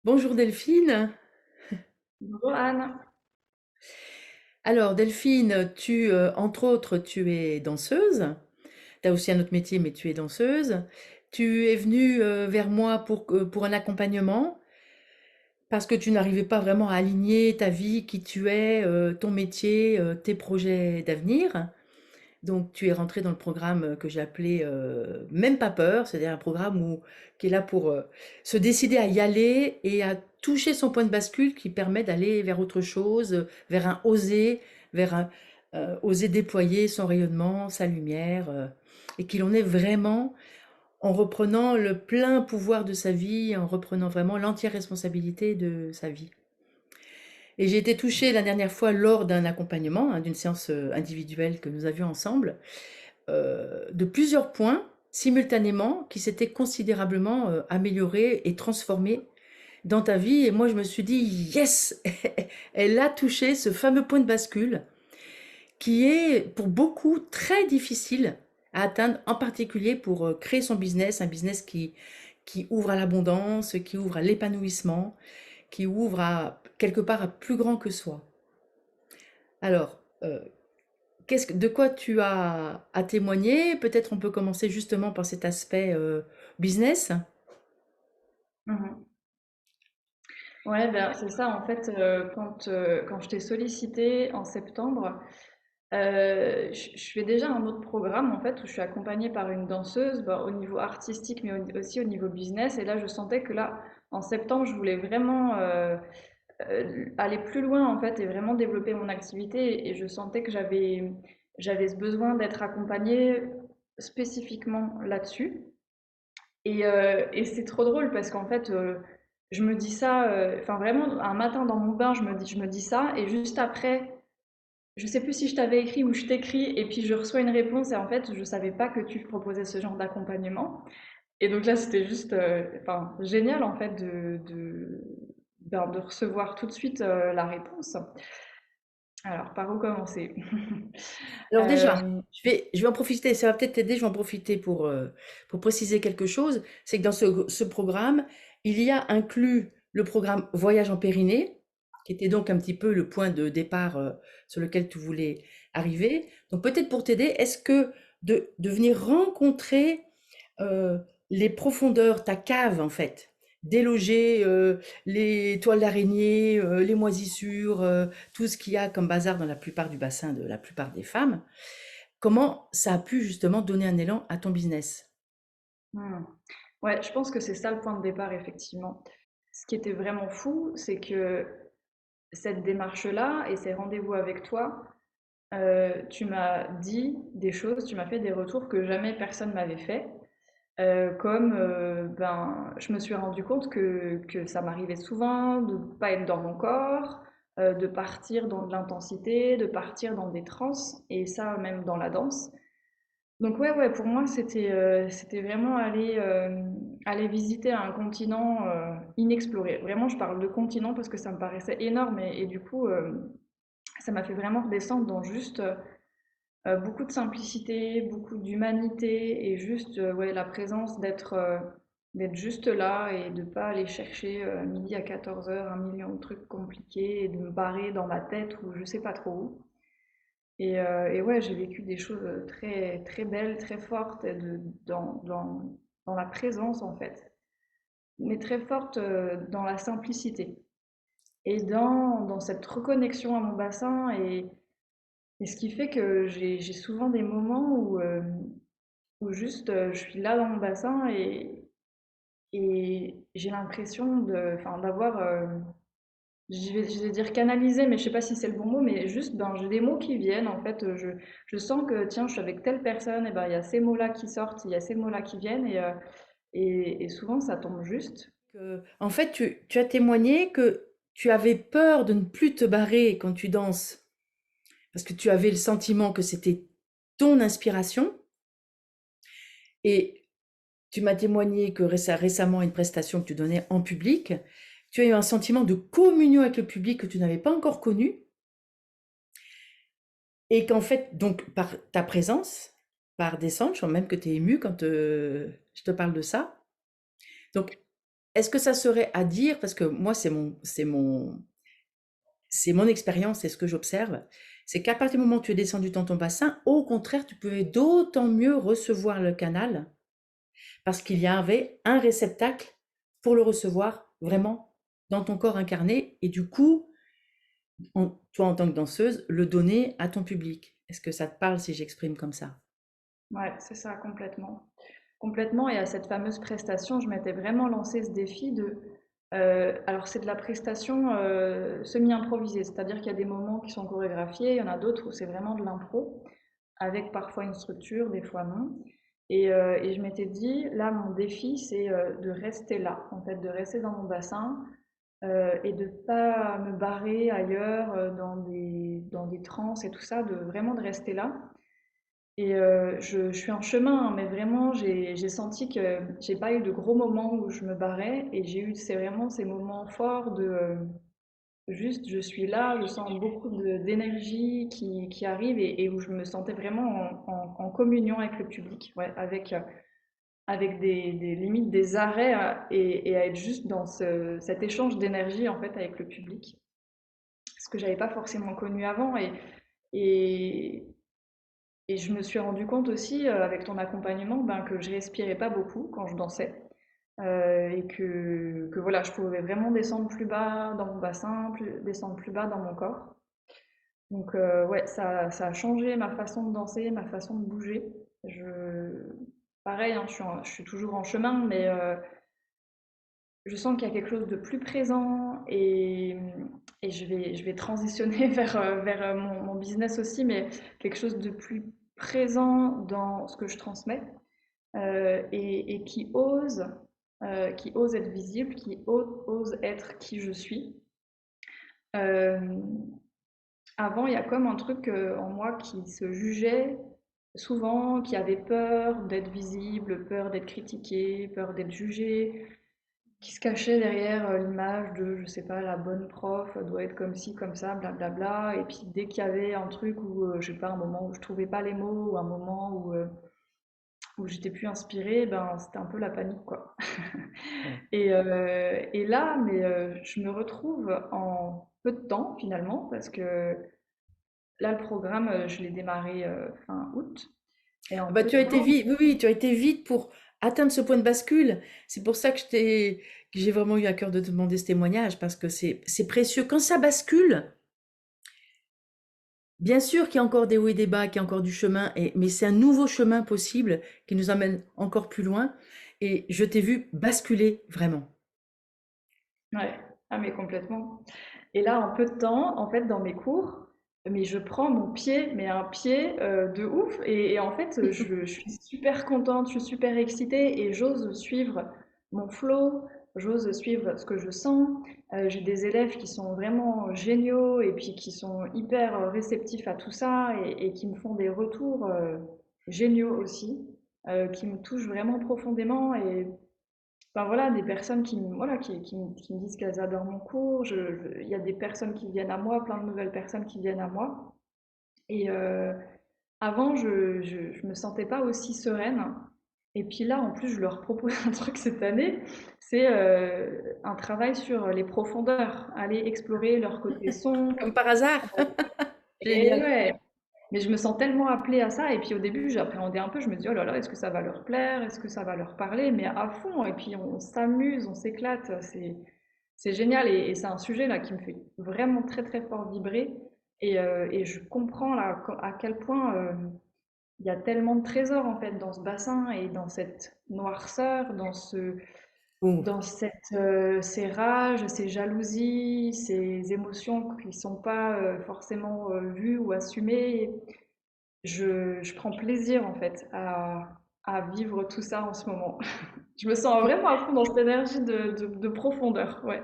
Bonjour Delphine. Bonjour Anne. Alors Delphine, entre autres, tu es danseuse. Tu as aussi un autre métier, mais tu es danseuse. Tu es venue vers moi pour un accompagnement parce que tu n'arrivais pas vraiment à aligner ta vie, qui tu es, ton métier, tes projets d'avenir. Donc tu es rentrée dans le programme que j'ai appelé Même pas peur, c'est-à-dire un programme qui est là pour se décider à y aller et à toucher son point de bascule qui permet d'aller vers autre chose, vers un oser, vers un oser déployer son rayonnement, sa lumière, et qu'il en est vraiment en reprenant le plein pouvoir de sa vie, en reprenant vraiment l'entière responsabilité de sa vie. Et j'ai été touchée la dernière fois lors d'un accompagnement, hein, d'une séance individuelle que nous avions ensemble, de plusieurs points simultanément qui s'étaient considérablement améliorés et transformés dans ta vie. Et moi, je me suis dit, yes, elle a touché ce fameux point de bascule qui est pour beaucoup très difficile à atteindre, en particulier pour créer son business, un business qui ouvre à l'abondance, qui ouvre à l'épanouissement, qui ouvre à quelque part à plus grand que soi. Alors, de quoi tu as à témoigner? Peut-être on peut commencer justement par cet aspect business. Mhm. Ouais, ben, c'est ça en fait, quand je t'ai sollicité en septembre, je fais déjà un autre programme en fait où je suis accompagnée par une danseuse bah, au niveau artistique mais aussi au niveau business et là je sentais que là en septembre je voulais vraiment aller plus loin en fait et vraiment développer mon activité et je sentais que j'avais ce besoin d'être accompagnée spécifiquement là-dessus. Et c'est trop drôle parce qu'en fait, je me dis ça, enfin vraiment, un matin dans mon bain, je me dis ça, et juste après, je sais plus si je t'avais écrit ou je t'écris, et puis je reçois une réponse, et en fait, je savais pas que tu proposais ce genre d'accompagnement. Et donc là, c'était juste, enfin, génial en fait de recevoir tout de suite la réponse. Alors, par où commencer? Alors déjà, Euh, je vais en profiter, ça va peut-être t'aider, je vais en profiter pour préciser quelque chose. C'est que dans ce programme, il y a inclus le programme Voyage en Périnée, qui était donc un petit peu le point de départ sur lequel tu voulais arriver. Donc peut-être pour t'aider, est-ce que de venir rencontrer euh, les profondeurs, ta cave en fait, déloger les toiles d'araignée, les moisissures, tout ce qu'il y a comme bazar dans la plupart du bassin de la plupart des femmes, comment ça a pu justement donner un élan à ton business? hmm. Ouais, je pense que c'est ça le point de départ, effectivement. Ce qui était vraiment fou, c'est que cette démarche-là et ces rendez-vous avec toi, tu m'as dit des choses, tu m'as fait des retours que jamais personne m'avait fait. Comme ben, je me suis rendu compte que ça m'arrivait souvent de ne pas être dans mon corps, de partir dans de l'intensité, de partir dans des transes, et ça même dans la danse. Donc ouais, ouais, pour moi, c'était vraiment aller visiter un continent inexploré. Vraiment, je parle de continent parce que ça me paraissait énorme et du coup, ça m'a fait vraiment redescendre dans juste beaucoup de simplicité, beaucoup d'humanité et juste ouais, la présence d'être juste là et de pas aller chercher midi à 14 heures un million de trucs compliqués et de me barrer dans ma tête ou je sais pas trop où. Et ouais, j'ai vécu des choses très, très belles, très fortes dans la présence en fait, mais très fortes dans la simplicité et dans cette reconnexion à mon bassin et ce qui fait que j'ai souvent des moments où juste je suis là dans mon bassin et j'ai l'impression enfin, d'avoir je vais dire canaliser, mais je sais pas si c'est le bon mot, mais juste, ben, j'ai des mots qui viennent, en fait, je sens que, tiens, je suis avec telle personne, et ben, il y a ces mots-là qui sortent, il y a ces mots-là qui viennent, et souvent, ça tombe juste. En fait, tu as témoigné que tu avais peur de ne plus te barrer quand tu danses, parce que tu avais le sentiment que c'était ton inspiration, et tu m'as témoigné que récemment, une prestation que tu donnais en public, tu as eu un sentiment de communion avec le public que tu n'avais pas encore connu, et qu'en fait, donc, par ta présence, par descente, je sens même que tu es émue quand je te parle de ça. Donc, est-ce que ça serait à dire, parce que moi, c'est mon expérience, c'est ce que j'observe, c'est qu'à partir du moment où tu es descendu dans ton bassin, au contraire, tu pouvais d'autant mieux recevoir le canal parce qu'il y avait un réceptacle pour le recevoir vraiment dans ton corps incarné et du coup, toi en tant que danseuse, le donner à ton public. Est-ce que ça te parle si j'exprime comme ça? Ouais, c'est ça, complètement. Complètement. Et à cette fameuse prestation, je m'étais vraiment lancé ce défi de. Alors, c'est de la prestation semi-improvisée, c'est-à-dire qu'il y a des moments qui sont chorégraphiés, il y en a d'autres où c'est vraiment de l'impro, avec parfois une structure, des fois non. Et je m'étais dit, là, mon défi, c'est de rester là, en fait, de rester dans mon bassin et de pas me barrer ailleurs dans des transes et tout ça, de vraiment de rester là. Et je suis en chemin, hein, mais vraiment, j'ai senti que j'ai pas eu de gros moments où je me barrais et j'ai eu c'est vraiment ces moments forts de juste je suis là, je sens beaucoup d'énergie qui arrive et où je me sentais vraiment en communion avec le public, ouais, avec des limites, des arrêts et à être juste dans cet échange d'énergie en fait avec le public, ce que j'avais pas forcément connu avant et, et je me suis rendu compte aussi, avec ton accompagnement, ben, que je respirais pas beaucoup quand je dansais. Et que voilà, je pouvais vraiment descendre plus bas dans mon bassin, descendre plus bas dans mon corps. Donc ouais, ça a changé ma façon de danser, ma façon de bouger. Je, pareil, hein, je suis toujours en chemin, mais je sens qu'il y a quelque chose de plus présent et je vais transitionner vers mon business aussi, mais quelque chose de plus présent dans ce que je transmets et qui ose être visible, ose être qui je suis. Euh, Avant, il y a comme un truc en moi qui se jugeait souvent, qui avait peur d'être visible, peur d'être critiqué, peur d'être jugé, qui se cachait derrière l'image de, je sais pas, la bonne prof doit être comme ci, comme ça, blablabla. Et puis dès qu'il y avait un truc où, je sais pas, un moment où je trouvais pas les mots, ou un moment où j'étais plus inspirée, ben c'était un peu la panique, quoi. Ouais. Et là, je me retrouve en peu de temps finalement, parce que là, le programme, je l'ai démarré fin août, et en Ah bah, peu tu de as été temps, vite, oui, oui, tu as été vite pour atteindre ce point de bascule. C'est pour ça que j'ai vraiment eu à cœur de te demander ce témoignage, parce que c'est précieux. Quand ça bascule, bien sûr qu'il y a encore des hauts et des bas, qu'il y a encore du chemin, mais c'est un nouveau chemin possible qui nous emmène encore plus loin. Et je t'ai vu basculer vraiment. ouais, ah mais complètement. Et là, en peu de temps, en fait, dans mes cours, mais je prends mon pied, mais un pied de ouf. Et en fait, je suis super contente, je suis super excitée et j'ose suivre mon flow, j'ose suivre ce que je sens. J'ai des élèves qui sont vraiment géniaux et puis qui sont hyper réceptifs à tout ça et qui me font des retours géniaux aussi, qui me touchent vraiment profondément. Et enfin, voilà, des personnes voilà, qui me disent qu'elles adorent mon cours. Il y a des personnes qui viennent à moi, plein de nouvelles personnes qui viennent à moi. Et avant, je me sentais pas aussi sereine. Et puis là, en plus, je leur propose un truc cette année, c'est un travail sur les profondeurs, aller explorer leur côté sombre. Comme par hasard. Et Génial. ouais, mais je me sens tellement appelée à ça. Et puis au début, j'appréhendais un peu. Je me dis, oh là là, est-ce que ça va leur plaire? Est-ce que ça va leur parler? Mais à fond. Et puis on s'amuse, on s'éclate. C'est génial. Et c'est un sujet là qui me fait vraiment très très fort vibrer. Et je comprends là à quel point il y a tellement de trésors en fait dans ce bassin et dans cette noirceur, Ouh. dans ces rages, ces jalousies, ces émotions qui sont pas forcément vues ou assumées. Je prends plaisir en fait à vivre tout ça en ce moment. Je me sens vraiment à fond dans cette énergie de profondeur, ouais.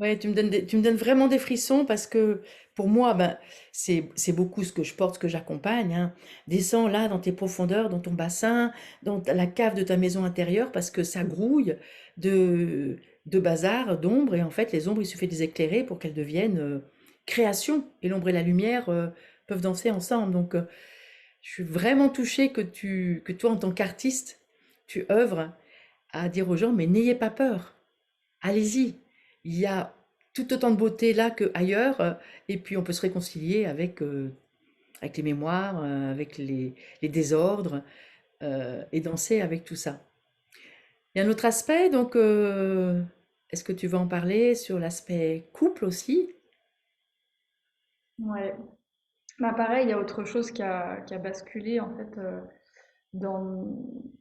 Ouais, tu me donnes vraiment des frissons parce que pour moi, ben, c'est beaucoup ce que je porte, ce que j'accompagne, hein. Descends là dans tes profondeurs, dans ton bassin, la cave de ta maison intérieure parce que ça grouille de bazar, d'ombre. Et en fait, les ombres, il suffit de les éclairer pour qu'elles deviennent création. Et l'ombre et la lumière peuvent danser ensemble. Donc, je suis vraiment touchée que toi, en tant qu'artiste, tu œuvres à dire aux gens, mais n'ayez pas peur. allez-y. Il y a tout autant de beauté là qu'ailleurs, et puis on peut se réconcilier avec les mémoires, avec les désordres, et danser avec tout ça. Il y a un autre aspect, donc est-ce que tu veux en parler sur l'aspect couple aussi? Ouais. Bah, pareil, il y a autre chose qui a basculé en fait dans,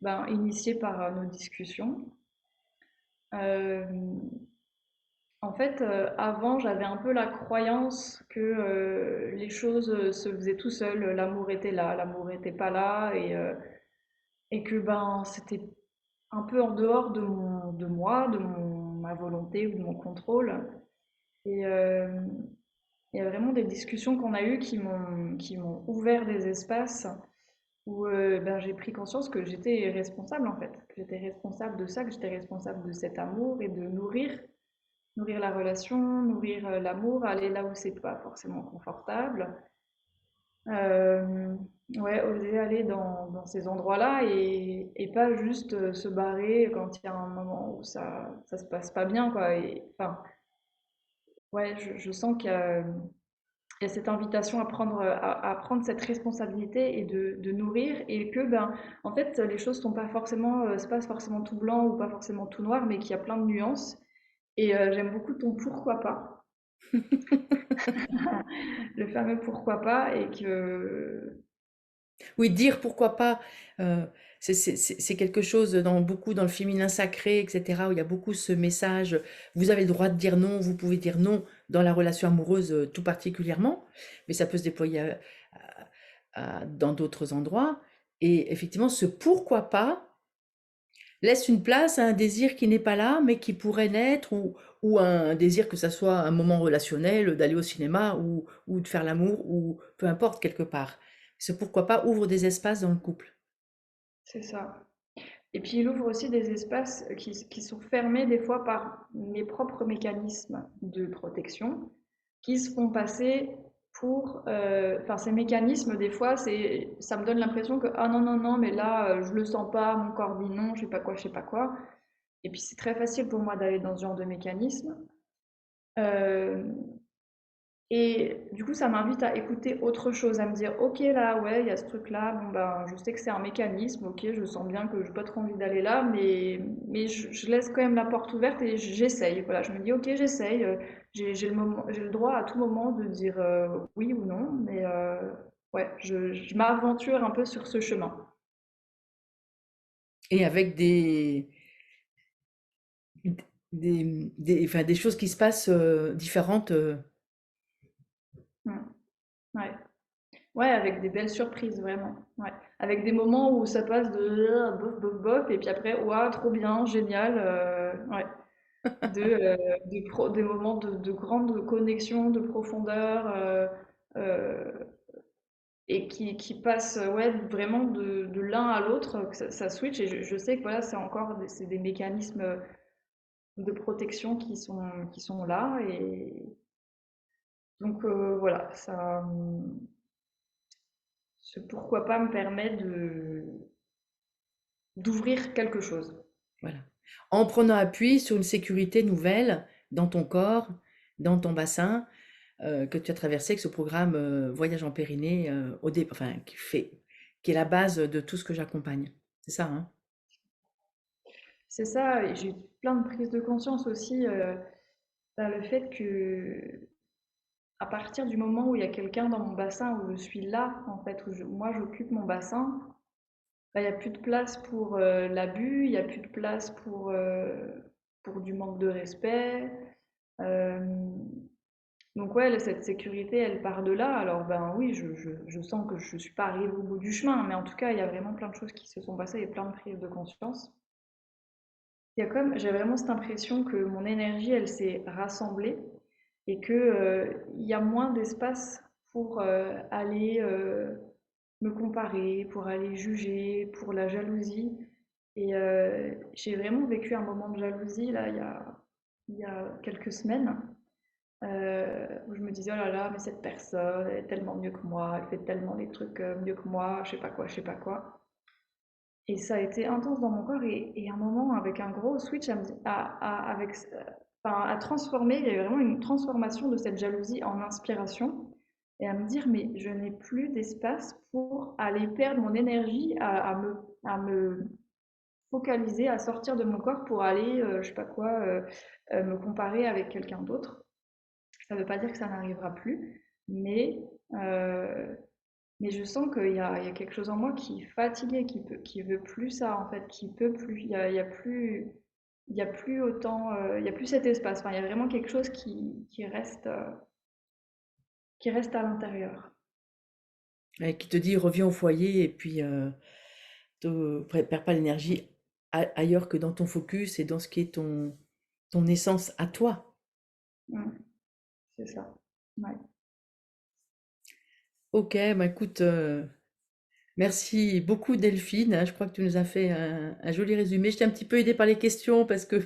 ben, initié par nos discussions. Euh, En fait, avant, j'avais un peu la croyance que les choses se faisaient tout seul, l'amour était là, l'amour était pas là, et que ben c'était un peu en dehors de moi, ma volonté ou de mon contrôle. Et il y a vraiment des discussions qu'on a eues qui m'ont ouvert des espaces où ben, j'ai pris conscience que j'étais responsable en fait, que j'étais responsable de ça, que j'étais responsable de cet amour et de nourrir la relation, nourrir l'amour, aller là où c'est pas forcément confortable. Euh, ouais, oser aller dans ces endroits-là et pas juste se barrer quand il y a un moment où ça se passe pas bien, quoi. Et, enfin, ouais, je sens qu'il y a cette invitation à prendre cette responsabilité et de nourrir et que, ben, en fait, les choses sont pas forcément, c'est pas forcément tout blanc ou pas forcément tout noir, mais qu'il y a plein de nuances. Et j'aime beaucoup ton pourquoi pas. Le fameux pourquoi pas et que Oui, dire pourquoi pas, c'est quelque chose dans beaucoup dans le féminin sacré, etc., où il y a beaucoup ce message, vous avez le droit de dire non, vous pouvez dire non dans la relation amoureuse tout particulièrement, mais ça peut se déployer dans d'autres endroits. Et effectivement, ce pourquoi pas laisse une place à un désir qui n'est pas là, mais qui pourrait naître, ou un désir que ça soit un moment relationnel, d'aller au cinéma, ou de faire l'amour, ou peu importe quelque part. Ce pourquoi pas ouvre des espaces dans le couple. c'est ça. Et puis il ouvre aussi des espaces qui sont fermés des fois par mes propres mécanismes de protection qui se font passer pour... Enfin, ces mécanismes, des fois, ça me donne l'impression que, ah non, non, non, mais là, je le sens pas, mon corps dit non, je sais pas quoi, je sais pas quoi. Et puis c'est très facile pour moi d'aller dans ce genre de mécanisme. Euh, Et du coup, ça m'invite à écouter autre chose, à me dire, ok, là, ouais, il y a ce truc-là, bon, ben, je sais que c'est un mécanisme, ok, je sens bien que j'ai pas trop envie d'aller là, mais je laisse quand même la porte ouverte et j'essaye. Voilà, je me dis, ok, j'essaye, j'ai le droit à tout moment de dire oui ou non, mais ouais, je m'aventure un peu sur ce chemin. Et avec enfin, des choses qui se passent différentes. Hmm. Ouais. Ouais, avec des belles surprises, vraiment. Ouais. Avec des moments où ça passe de bof, bof, bof, et puis après, waouh, trop bien, génial. Ouais. Des moments de grande connexion, de profondeur, euh, et qui passent ouais, vraiment de l'un à l'autre, que ça switch. Et je sais que voilà, c'est des mécanismes de protection qui sont là. Et donc voilà, ce pourquoi pas me permet d'ouvrir quelque chose. Voilà. En prenant appui sur une sécurité nouvelle dans ton corps, dans ton bassin, que tu as traversé avec ce programme Voyage en Périnée, enfin, qui est la base de tout ce que j'accompagne. C'est ça, hein? C'est ça, et j'ai eu plein de prises de conscience aussi, le fait que à partir du moment où il y a quelqu'un dans mon bassin, où je suis là, en fait, moi j'occupe mon bassin, bah, il n'y a plus de place pour l'abus, il n'y a plus de place pour du manque de respect. Euh, donc ouais, cette sécurité, elle part de là. Alors ben oui, je sens que je ne suis pas arrivée au bout du chemin, mais en tout cas, il y a vraiment plein de choses qui se sont passées et plein de prises de conscience. J'ai vraiment cette impression que mon énergie, elle s'est rassemblée et que, il y a moins d'espace pour aller me comparer, pour aller juger, pour la jalousie. Et j'ai vraiment vécu un moment de jalousie là, il y a quelques semaines, où je me disais, oh là là, mais cette personne, elle est tellement mieux que moi, elle fait tellement des trucs mieux que moi, je sais pas quoi, je sais pas quoi. Et ça a été intense dans mon corps et à un moment, avec un gros switch, à transformer, il y a eu vraiment une transformation de cette jalousie en inspiration et à me dire, mais je n'ai plus d'espace pour aller perdre mon énergie à me focaliser, à sortir de mon corps pour aller, je sais pas quoi, me comparer avec quelqu'un d'autre. Ça ne veut pas dire que ça n'arrivera plus, mais euh, mais je sens qu'il y a quelque chose en moi qui est fatigué, qui veut plus ça en fait, qui peut plus. Il y a plus autant, il y a plus cet espace. Enfin, il y a vraiment quelque chose qui reste à l'intérieur. Qui te dit reviens au foyer et puis perds pas l'énergie ailleurs que dans ton focus et dans ce qui est ton essence à toi. Mm, c'est ça. Ouais. Ok, bah écoute, merci beaucoup Delphine, hein. Je crois que tu nous as fait un joli résumé. Je t'ai un petit peu aidé par les questions parce que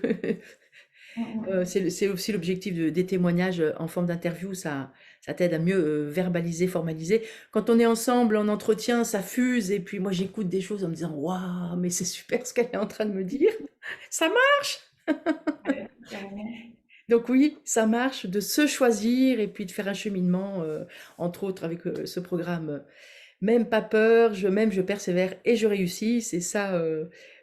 Mm, mm. c'est aussi l'objectif des témoignages en forme d'interview. Ça t'aide à mieux verbaliser, formaliser. Quand on est ensemble en entretien, ça fuse et puis moi j'écoute des choses en me disant waouh, mais c'est super ce qu'elle est en train de me dire. Ça marche! Ouais, carrément. Donc oui, ça marche de se choisir et puis de faire un cheminement, entre autres avec ce programme. Même pas peur, je persévère et je réussis. C'est ça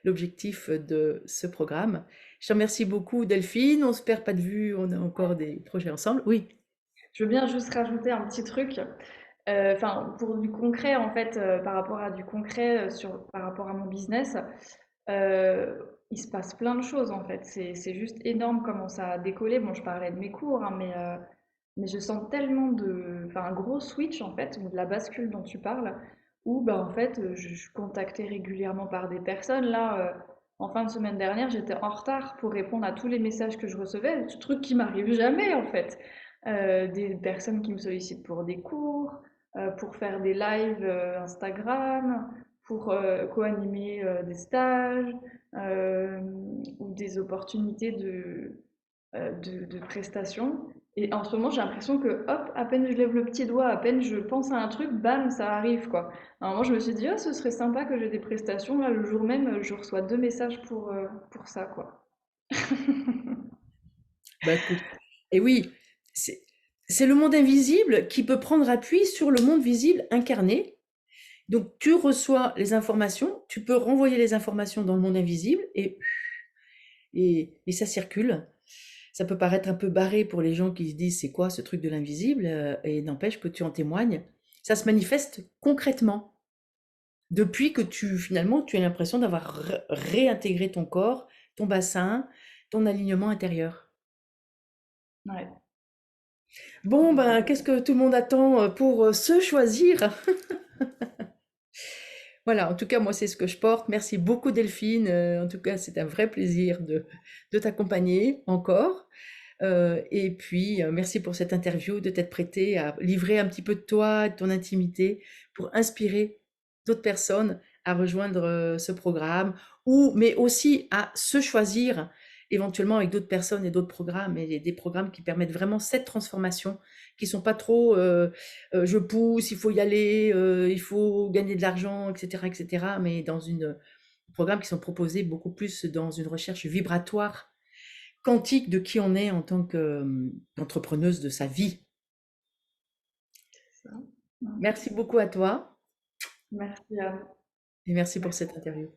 l'objectif de ce programme. Je te remercie beaucoup Delphine. On se perd pas de vue, on a encore des projets ensemble. Oui. Je veux bien juste rajouter un petit truc. Enfin, pour du concret, en fait, par rapport à du concret par rapport à mon business, euh, il se passe plein de choses en fait. C'est juste énorme comment ça a décollé. Bon, je parlais de mes cours, hein, mais je sens tellement enfin, un gros switch en fait, ou de la bascule dont tu parles, où bah, en fait, je suis contactée régulièrement par des personnes. Là, en fin de semaine dernière, j'étais en retard pour répondre à tous les messages que je recevais, ce truc qui m'arrive jamais en fait. Des personnes qui me sollicitent pour des cours, pour faire des lives Instagram, pour co-animer des stages euh, ou des opportunités de prestations. Et en ce moment, j'ai l'impression que, hop, à peine je lève le petit doigt, à peine je pense à un truc, bam, ça arrive, quoi. À un moment, je me suis dit, oh, ce serait sympa que j'ai des prestations. Là, le jour même, je reçois 2 messages pour ça, quoi. Bah écoute. Et oui, c'est c'est le monde invisible qui peut prendre appui sur le monde visible incarné. Donc tu reçois les informations, tu peux renvoyer les informations dans le monde invisible et ça circule. Ça peut paraître un peu barré pour les gens qui se disent c'est quoi ce truc de l'invisible et n'empêche que tu en témoignes. Ça se manifeste concrètement depuis que finalement tu as l'impression d'avoir réintégré ton corps, ton bassin, ton alignement intérieur. Ouais. Bon ben qu'est-ce que tout le monde attend pour se choisir? Voilà, en tout cas moi c'est ce que je porte. Merci beaucoup Delphine. En tout cas c'est un vrai plaisir de t'accompagner encore. Et puis, merci pour cette interview, de t'être prêtée à livrer un petit peu de toi, de ton intimité, pour inspirer d'autres personnes à rejoindre ce programme, mais aussi à se choisir éventuellement avec d'autres personnes et d'autres programmes, et des programmes qui permettent vraiment cette transformation, qui sont pas trop je pousse, il faut y aller, il faut gagner de l'argent, etc., etc., mais dans programmes qui sont proposés beaucoup plus dans une recherche vibratoire quantique de qui on est en tant qu'entrepreneuse de sa vie. Ça. Ouais. Merci beaucoup à toi Merci à et merci pour Merci. cette interview.